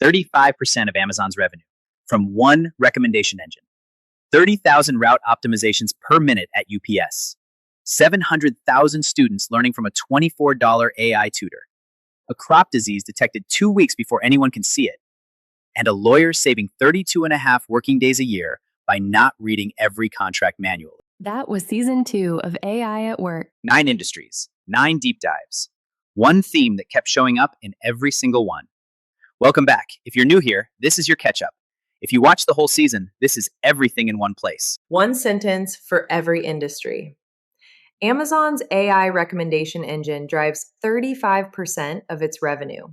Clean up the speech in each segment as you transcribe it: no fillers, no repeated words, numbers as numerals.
35% of Amazon's revenue from one recommendation engine. 30,000 route optimizations per minute at UPS. 700,000 students learning from a $24 AI tutor. A crop disease detected 2 weeks before anyone can see it. And a lawyer saving 32 and a half working days a year by not reading every contract manually. That was season 2 of AI at Work. 9 industries, 9 deep dives. One theme that kept showing up in every single one. Welcome back. If you're new here, this is your catch-up. If you watch the whole season, this is everything in one place. One sentence for every industry. Amazon's AI recommendation engine drives 35% of its revenue.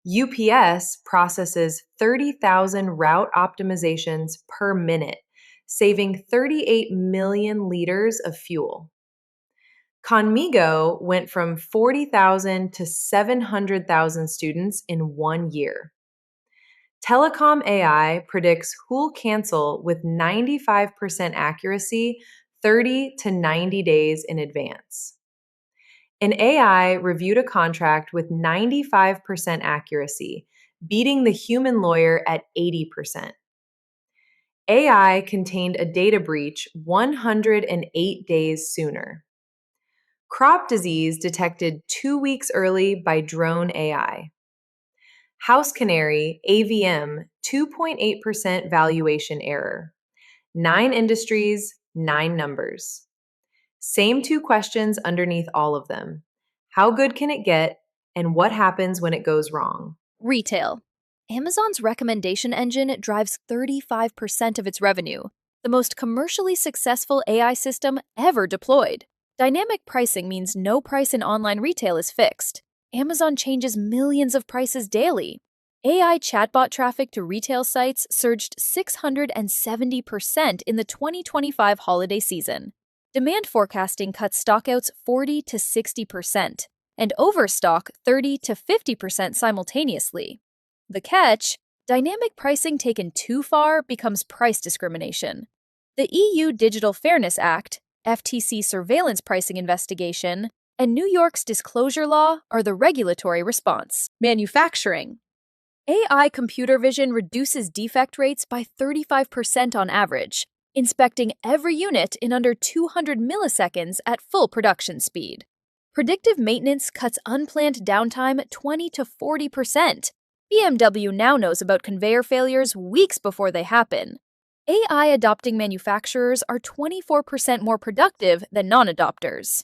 UPS processes 30,000 route optimizations per minute, saving 38 million liters of fuel. Khanmigo went from 40,000 to 700,000 students in 1 year. Telecom AI predicts who'll cancel with 95% accuracy 30 to 90 days in advance. An AI reviewed a contract with 95% accuracy, beating the human lawyer at 80%. AI contained a data breach 108 days sooner. Crop disease detected 2 weeks early by drone AI. House canary, AVM, 2.8% valuation error. 9 industries, 9 numbers. Same 2 questions underneath all of them. How good can it get, and what happens when it goes wrong? Retail. Amazon's recommendation engine drives 35% of its revenue, the most commercially successful AI system ever deployed. Dynamic pricing means no price in online retail is fixed. Amazon changes millions of prices daily. AI chatbot traffic to retail sites surged 670% in the 2025 holiday season. Demand forecasting cuts stockouts 40 to 60%, and overstock 30 to 50% simultaneously. The catch: dynamic pricing taken too far becomes price discrimination. The EU Digital Fairness Act, FTC surveillance pricing investigation, and New York's disclosure law are the regulatory response. Manufacturing. AI computer vision reduces defect rates by 35% on average, inspecting every unit in under 200 milliseconds at full production speed. Predictive maintenance cuts unplanned downtime 20 to 40%. BMW now knows about conveyor failures weeks before they happen. AI adopting manufacturers are 24% more productive than non-adopters.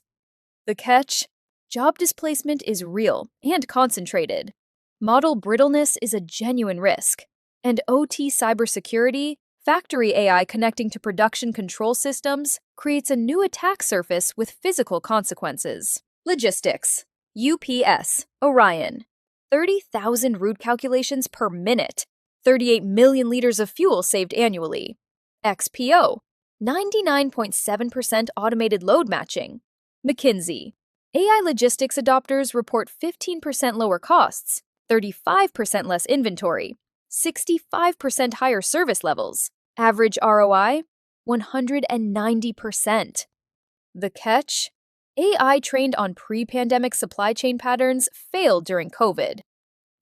The catch: job displacement is real and concentrated. Model brittleness is a genuine risk. And OT cybersecurity, factory AI connecting to production control systems, creates a new attack surface with physical consequences. Logistics. UPS, Orion. 30,000 route calculations per minute. 38 million liters of fuel saved annually. XPO. 99.7% automated load matching. McKinsey. AI logistics adopters report 15% lower costs, 35% less inventory, 65% higher service levels. Average ROI, 190%. The catch: AI trained on pre-pandemic supply chain patterns failed during COVID.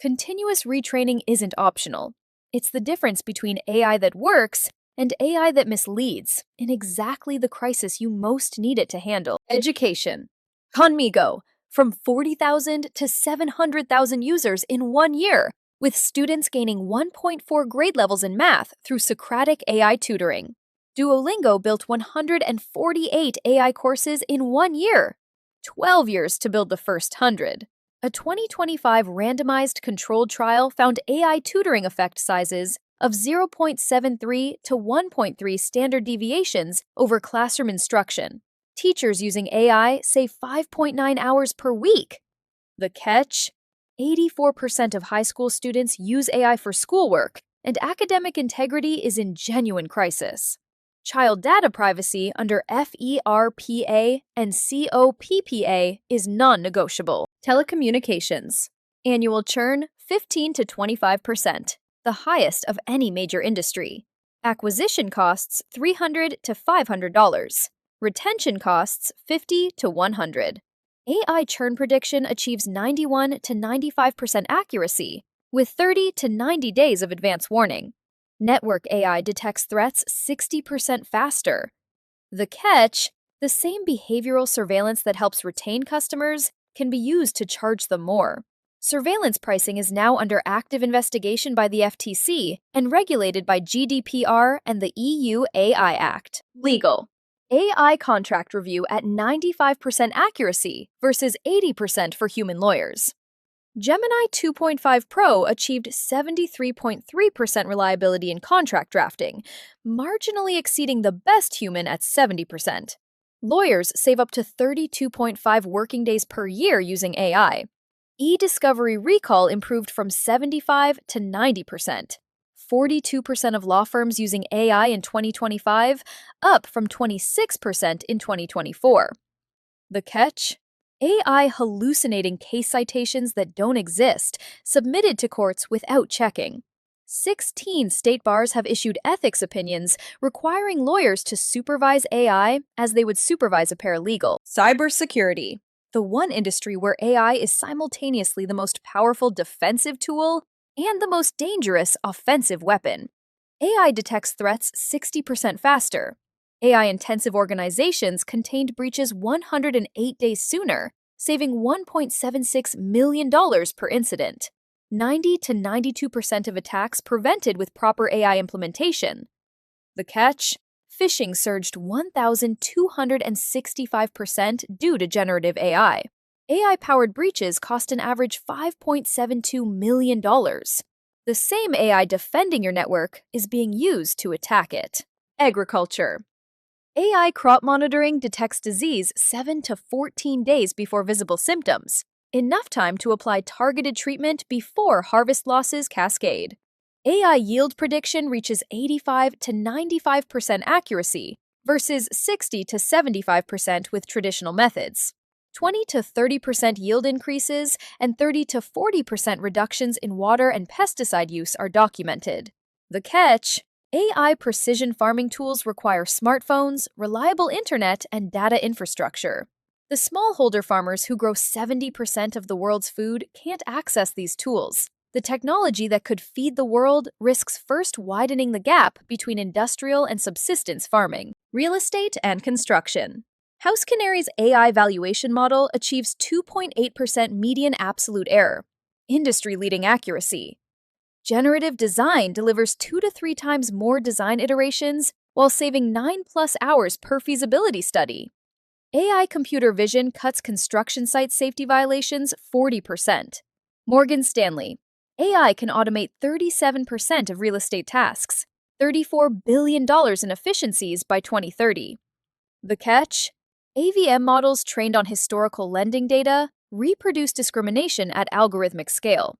Continuous retraining isn't optional. It's the difference between AI that works and AI that misleads in exactly the crisis you most need it to handle. Education. Khanmigo, from 40,000 to 700,000 users in 1 year, with students gaining 1.4 grade levels in math through Socratic AI tutoring. Duolingo built 148 AI courses in 1 year, 12 years to build the first 100. A 2025 randomized controlled trial found AI tutoring effect sizes of 0.73 to 1.3 standard deviations over classroom instruction. Teachers using AI save 5.9 hours per week. The catch: 84% of high school students use AI for schoolwork, and academic integrity is in genuine crisis. Child data privacy under FERPA and COPPA is non-negotiable. Telecommunications. Annual churn 15 to 25%, the highest of any major industry. Acquisition costs $300 to $500. Retention costs $50 to $100. AI churn prediction achieves 91 to 95% accuracy, with 30 to 90 days of advance warning. Network AI detects threats 60% faster. The catch: the same behavioral surveillance that helps retain customers can be used to charge them more. Surveillance pricing is now under active investigation by the FTC and regulated by GDPR and the EU AI Act. Legal. AI contract review at 95% accuracy versus 80% for human lawyers. Gemini 2.5 Pro achieved 73.3% reliability in contract drafting, marginally exceeding the best human at 70%. Lawyers save up to 32.5 working days per year using AI. E-discovery recall improved from 75 to 90%. 42% of law firms using AI in 2025, up from 26% in 2024. The catch: AI hallucinating case citations that don't exist, submitted to courts without checking. 16 state bars have issued ethics opinions requiring lawyers to supervise AI as they would supervise a paralegal. Cybersecurity, the one industry where AI is simultaneously the most powerful defensive tool and the most dangerous offensive weapon. AI detects threats 60% faster. AI-intensive organizations contained breaches 108 days sooner, saving $1.76 million per incident. 90 to 92% of attacks prevented with proper AI implementation. The catch: phishing surged 1,265% due to generative AI. AI-powered breaches cost an average $5.72 million. The same AI defending your network is being used to attack it. Agriculture. AI crop monitoring detects disease 7 to 14 days before visible symptoms, enough time to apply targeted treatment before harvest losses cascade. AI yield prediction reaches 85 to 95% accuracy versus 60 to 75% with traditional methods. 20 to 30% yield increases and 30 to 40% reductions in water and pesticide use are documented. The catch: AI precision farming tools require smartphones, reliable internet, and data infrastructure. The smallholder farmers who grow 70% of the world's food can't access these tools. The technology that could feed the world risks first widening the gap between industrial and subsistence farming. Real estate and construction. House Canary's AI valuation model achieves 2.8% median absolute error, industry-leading accuracy. Generative design delivers 2 to 3 times more design iterations while saving 9+ hours per feasibility study. AI computer vision cuts construction site safety violations 40%. Morgan Stanley. AI can automate 37% of real estate tasks, $34 billion in efficiencies by 2030. The catch: AVM models trained on historical lending data reproduce discrimination at algorithmic scale.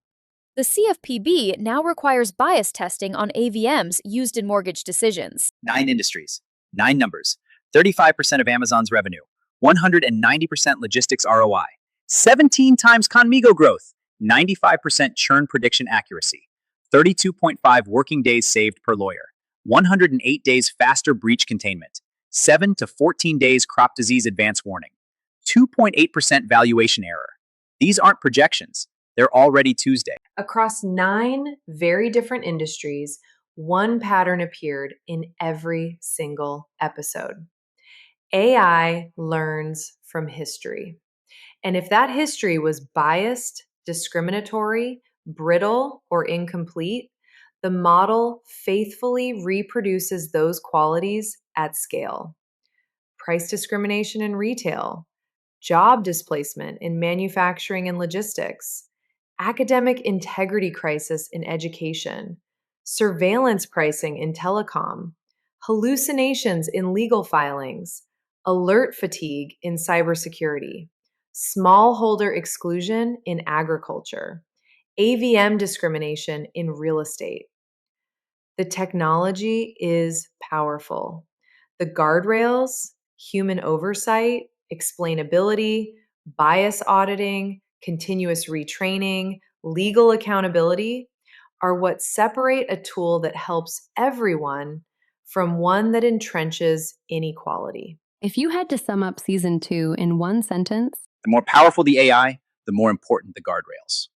The CFPB now requires bias testing on AVMs used in mortgage decisions. 9 industries, 9 numbers, 35% of Amazon's revenue, 190% logistics ROI, 17 times Khanmigo growth, 95% churn prediction accuracy, 32.5 working days saved per lawyer, 108 days faster breach containment, 7 to 14 days crop disease advance warning, 2.8% valuation error. These aren't projections. They're already Tuesday. Across 9 very different industries, one pattern appeared in every single episode. AI learns from history. And if that history was biased, discriminatory, brittle, or incomplete, the model faithfully reproduces those qualities at scale. Price discrimination in retail, job displacement in manufacturing and logistics, academic integrity crisis in education, surveillance pricing in telecom, hallucinations in legal filings, alert fatigue in cybersecurity, smallholder exclusion in agriculture, AVM discrimination in real estate. The technology is powerful. The guardrails, human oversight, explainability, bias auditing, continuous retraining, legal accountability are what separate a tool that helps everyone from one that entrenches inequality. If you had to sum up season 2 in one sentence, The more powerful the AI, the more important the guardrails.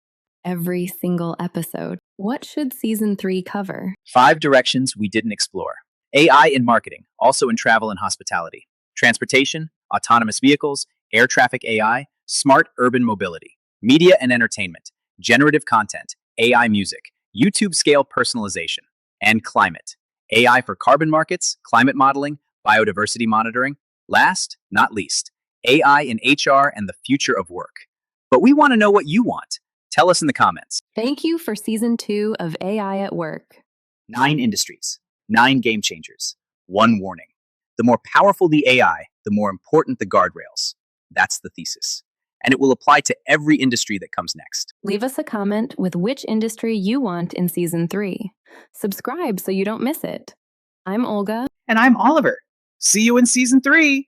every single episode. What should season 3 cover? 5 directions we didn't explore. AI in marketing, also in travel and hospitality. Transportation, autonomous vehicles, air traffic AI, smart urban mobility. Media and entertainment, generative content, AI music, YouTube scale personalization. And climate, AI for carbon markets, climate modeling, biodiversity monitoring. Last, not least, AI in HR and the future of work. But we want to know what you want. Tell us in the comments. Thank you for season 2 of AI at Work. 9 industries, 9 game changers. 1 warning. The more powerful the AI, the more important the guardrails. That's the thesis. And it will apply to every industry that comes next. Leave us a comment with which industry you want in season 3. Subscribe so you don't miss it. I'm Olga. And I'm Oliver. See you in season 3.